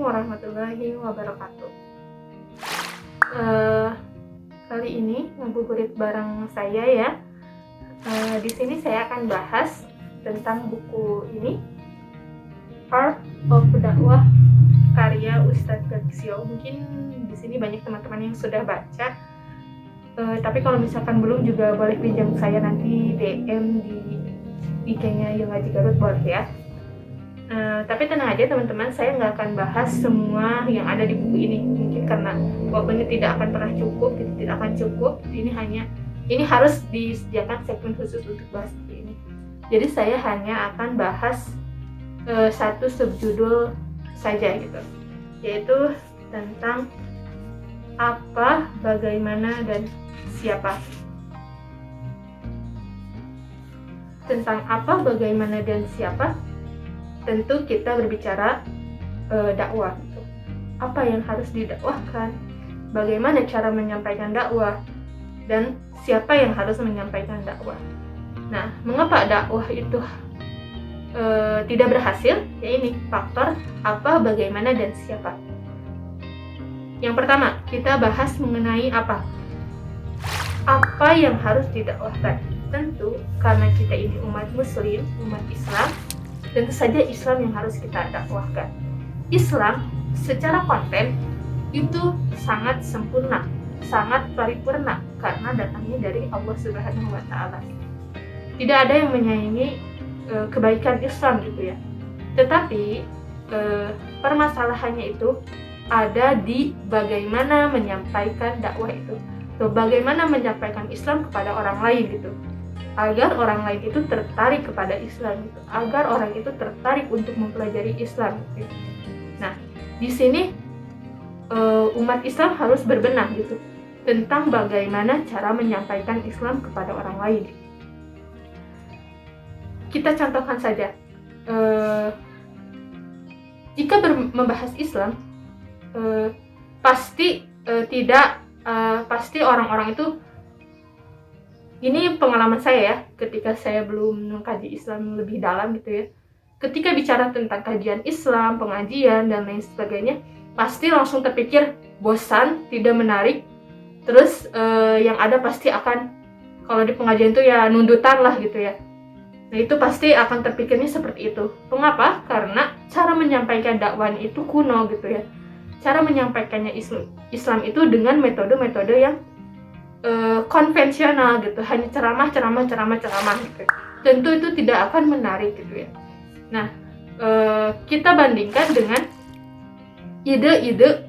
Assalamualaikum warahmatullahi wabarakatuh. Kali ini ngabuburit bareng saya ya. Di sini saya akan bahas tentang buku ini, Art of Dakwah, karya Ustadz Gagsio. Mungkin di sini banyak teman-teman yang sudah baca. Tapi kalau misalkan belum juga boleh pinjam saya nanti DM di IG-nya Yoga Garut boleh ya. Tapi tenang aja teman-teman, saya nggak akan bahas semua yang ada di buku ini. Mungkin karena waktunya tidak akan pernah cukup, tidak akan cukup. Ini harus disediakan segmen khusus untuk bahas buku ini. Jadi saya hanya akan bahas satu subjudul saja gitu, yaitu tentang apa, bagaimana, dan siapa. Tentang apa, bagaimana, dan siapa, tentu kita berbicara dakwah. Apa yang harus didakwahkan, bagaimana cara menyampaikan dakwah, dan siapa yang harus menyampaikan dakwah. Nah, mengapa dakwah itu tidak berhasil? Ya ini, faktor apa, bagaimana, dan siapa. Yang pertama, kita bahas mengenai apa. Apa yang harus didakwahkan? Tentu karena kita ini umat muslim, umat Islam, tentu saja Islam yang harus kita dakwahkan. Islam secara konten itu sangat sempurna, sangat paripurna karena datangnya dari Allah Subhanahu wa Ta'ala. Tidak ada yang menyaingi kebaikan Islam gitu ya. Tetapi permasalahannya itu ada di bagaimana menyampaikan dakwah itu. Tuh, bagaimana menyampaikan Islam kepada orang lain gitu, agar orang lain itu tertarik kepada Islam gitu, agar orang itu tertarik untuk mempelajari Islam gitu. Nah, di sini umat Islam harus berbenah gitu tentang bagaimana cara menyampaikan Islam kepada orang lain. Kita contohkan saja, jika membahas Islam, pasti orang-orang itu, ini pengalaman saya ya, ketika saya belum mengkaji Islam lebih dalam gitu ya. Ketika bicara tentang kajian Islam, pengajian, dan lain sebagainya, pasti langsung terpikir bosan, tidak menarik. Terus yang ada pasti akan, kalau di pengajian itu ya nundutan lah gitu ya. Nah itu pasti akan terpikirnya seperti itu. Mengapa? Karena cara menyampaikan dakwah itu kuno gitu ya. Cara menyampaikannya Islam itu dengan metode-metode yang konvensional gitu, hanya ceramah gitu. Tentu itu tidak akan menarik gitu ya. Nah, kita bandingkan dengan ide-ide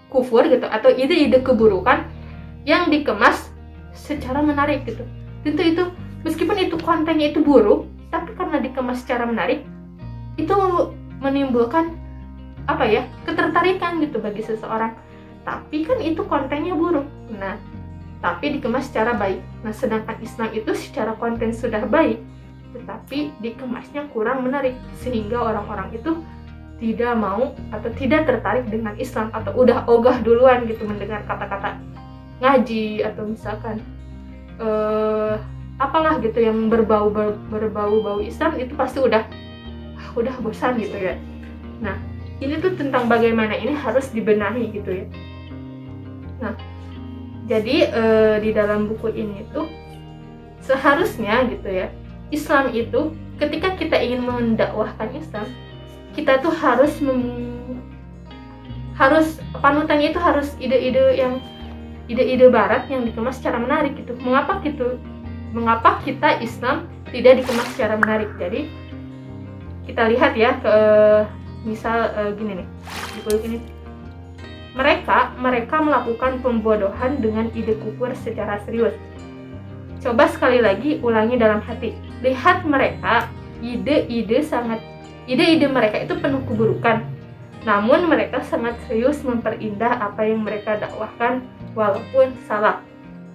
kufur gitu, atau ide-ide keburukan yang dikemas secara menarik gitu. Tentu itu, meskipun itu kontennya itu buruk, tapi karena dikemas secara menarik, itu menimbulkan ketertarikan gitu bagi seseorang. Tapi kan itu kontennya buruk. Nah, tapi dikemas secara baik. Nah, sedangkan Islam itu secara konten sudah baik, tetapi dikemasnya kurang menarik, sehingga orang-orang itu tidak mau atau tidak tertarik dengan Islam, atau udah ogah duluan gitu mendengar kata-kata ngaji, atau misalkan apalah gitu yang berbau-bau Islam, itu pasti udah bosan gitu ya. Nah, ini tuh tentang bagaimana ini harus dibenahi gitu ya. Nah, jadi di dalam buku ini tuh seharusnya gitu ya, Islam itu ketika kita ingin mendakwahkan Islam, kita tuh harus panutannya itu harus ide-ide barat yang dikemas secara menarik gitu. Mengapa kita Islam tidak dikemas secara menarik? Jadi kita lihat ya, misal gini nih, di buku ini mereka melakukan pembodohan dengan ide kufur secara serius. Coba sekali lagi ulangi dalam hati. Lihat mereka, ide-ide mereka itu penuh keburukan. Namun mereka sangat serius memperindah apa yang mereka dakwahkan walaupun salah.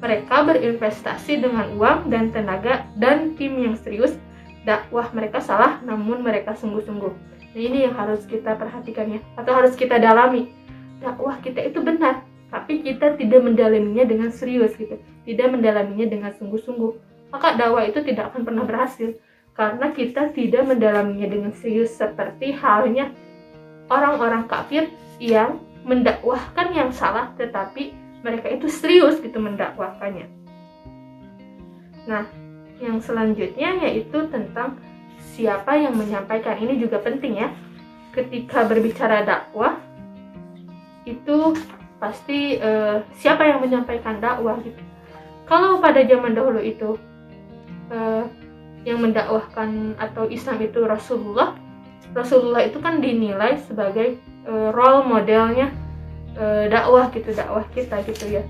Mereka berinvestasi dengan uang dan tenaga dan tim yang serius. Dakwah mereka salah, namun mereka sungguh-sungguh. Nah, ini yang harus kita perhatikan ya, atau harus kita dalami. Dakwah kita itu benar, tapi kita tidak mendalaminya dengan serius gitu, tidak mendalaminya dengan sungguh-sungguh, maka dakwah itu tidak akan pernah berhasil, karena kita tidak mendalaminya dengan serius. Seperti halnya orang-orang kafir yang mendakwahkan yang salah, tetapi mereka itu serius gitu mendakwahkannya. Nah, yang selanjutnya yaitu tentang siapa yang menyampaikan. Ini juga penting ya. Ketika berbicara dakwah itu pasti siapa yang menyampaikan dakwah gitu. Kalau pada zaman dahulu itu yang mendakwahkan atau Islam itu Rasulullah itu kan dinilai sebagai role modelnya dakwah kita gitu ya.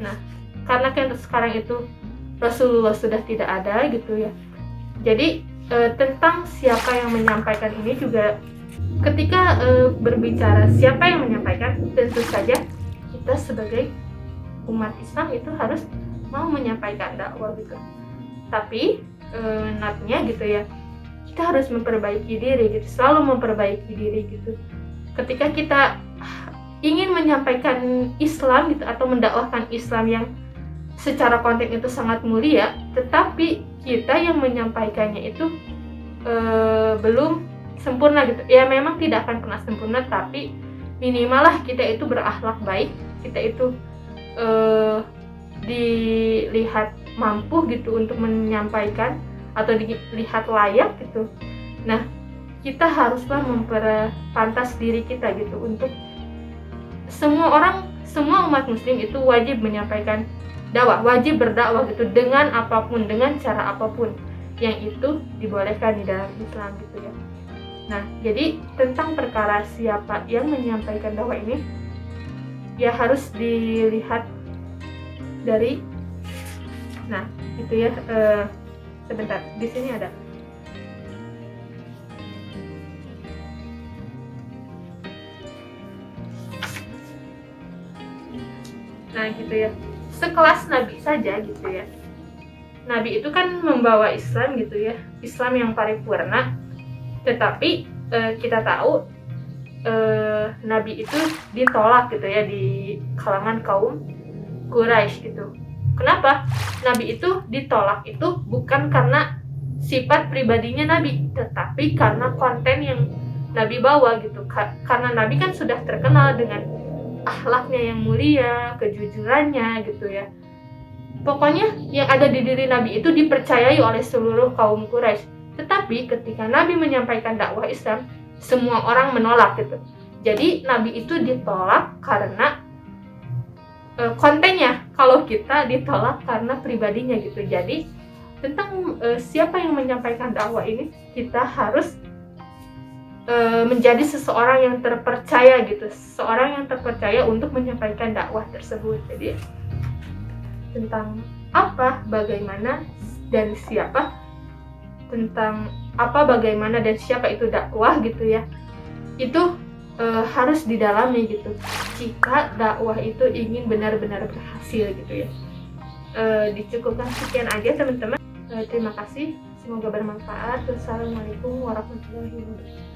Nah, karena kan sekarang itu Rasulullah sudah tidak ada gitu ya. Jadi tentang siapa yang menyampaikan ini juga ketika berbicara siapa yang menyampaikan, tentu saja kita sebagai umat Islam itu harus mau menyampaikan dakwah gitu. Tapi natnya gitu ya, kita harus memperbaiki diri gitu, selalu memperbaiki diri gitu. Ketika kita ingin menyampaikan Islam gitu atau mendakwahkan Islam yang secara konten itu sangat mulia, tetapi kita yang menyampaikannya itu belum sempurna gitu. Ya memang tidak akan pernah sempurna, tapi minimal lah kita itu berakhlak baik, kita itu dilihat mampu gitu untuk menyampaikan atau dilihat layak gitu. Nah, kita haruslah memperpantas diri kita gitu untuk semua umat muslim itu wajib menyampaikan dakwah, wajib berdakwah gitu dengan apapun, dengan cara apapun yang itu dibolehkan di dalam Islam gitu ya. Nah, jadi tentang perkara siapa yang menyampaikan dakwah ini ya harus dilihat dari, nah itu ya, sebentar, di sini ada. Nah gitu ya, sekelas Nabi saja gitu ya. Nabi itu kan membawa Islam gitu ya, Islam yang paripurna. Tetapi kita tahu Nabi itu ditolak gitu ya di kalangan kaum Quraisy gitu. Kenapa? Nabi itu ditolak itu bukan karena sifat pribadinya Nabi, tetapi karena konten yang Nabi bawa gitu. Karena Nabi kan sudah terkenal dengan akhlaknya yang mulia, kejujurannya gitu ya. Pokoknya yang ada di diri Nabi itu dipercayai oleh seluruh kaum Quraisy. Tetapi ketika Nabi menyampaikan dakwah Islam, semua orang menolak gitu. Jadi Nabi itu ditolak karena kontennya. Kalau kita ditolak karena pribadinya gitu. Jadi tentang siapa yang menyampaikan dakwah ini, kita harus menjadi seseorang yang terpercaya gitu, seorang yang terpercaya untuk menyampaikan dakwah tersebut. Jadi tentang apa, bagaimana, dan siapa, tentang apa, bagaimana, dan siapa itu dakwah gitu ya, itu harus didalami gitu jika dakwah itu ingin benar-benar berhasil gitu ya. Dicukupkan sekian aja teman-teman. Terima kasih, semoga bermanfaat. Wassalamualaikum warahmatullahi wabarakatuh.